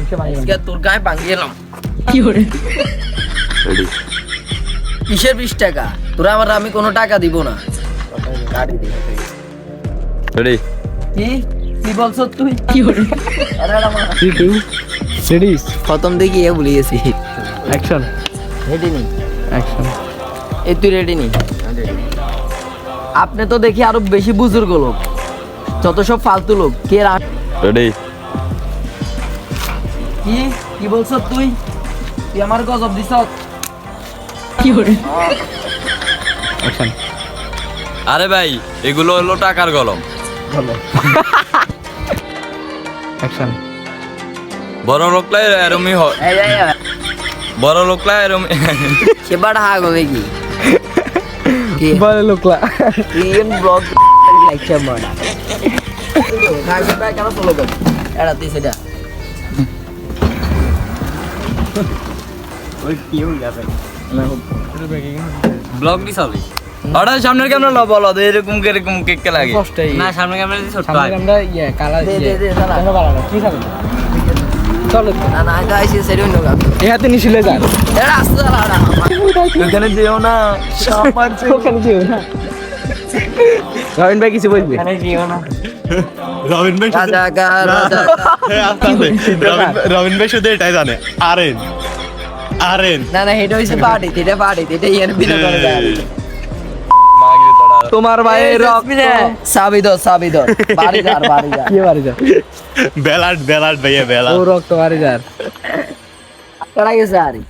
আজকে তোর গায়ে ভাঙিয়ে এলাম। কি করে? কিসের 20 টাকা? তোরা আমার আমি কোনো টাকা দিব না। কাটি দে। রেডি কি কি বলছ তুই? কি করে? আরে আমার 3 2 সিরিজ প্রথম দেখি এ ভুলে গেছি। অ্যাকশন রেডি নি? অ্যাকশন এই তুই রেডি নি? আপনি তো দেখি আরো বেশি বুজুর্গ লোক, যত সব ফালতু লোক কে রেডি কি কি বলছ তুই? তুই আমার গজব দিছ। কি করে? অ্যাকশন আরে ভাই এগুলো হলো টাকার কলম। বলো অ্যাকশন বড় লোকলাই এরমই হয়, এই এই এই, বড় লোকলাই এরমই। সে বাড়া হাগ হবে কি? কি বলে লোকলা ইন ব্লগ লাইকছে মারা। কাকে পায় কেন ফলো কর? এড়া তুই সেটা। ওই কি হই যাবে ব্লগ দি সবই আরে সামনের ক্যামেরা লো বলো এরকম এরকম কে লাগে কষ্টই না সামনের ক্যামেরা দি ছোট সামনে আমরা কালা দে দে দে সালা। কেন কালা কি খাবে চলো না না এটা আইছে সেরি হইলো গা। এই হাতে নিছিলে যান এড়া আসছে সালা। এখানে যেও না সাপার ওখানে যেও না রবিন ভাই কিছু বলবে রবিন ভাই শুধু- রাজা গা রাজা গা। হ্যাঁ, আস্তে আস্তে। রবিন ভাই শুধু এটাই জানে আরেন আরেন না না এটা হইছে পার্টি, এটা পার্টি, এটা ইয়ার বিনা করে যায়। তোমার ভাইয়ের রক্ত সাবি দো বাড়ি যা বাড়ি যা। কি বাড়ি যা বেলাট বেলাট ভাইয়া বেলাট ও রক্ত বাড়ি যার কেডা গেছে আরে?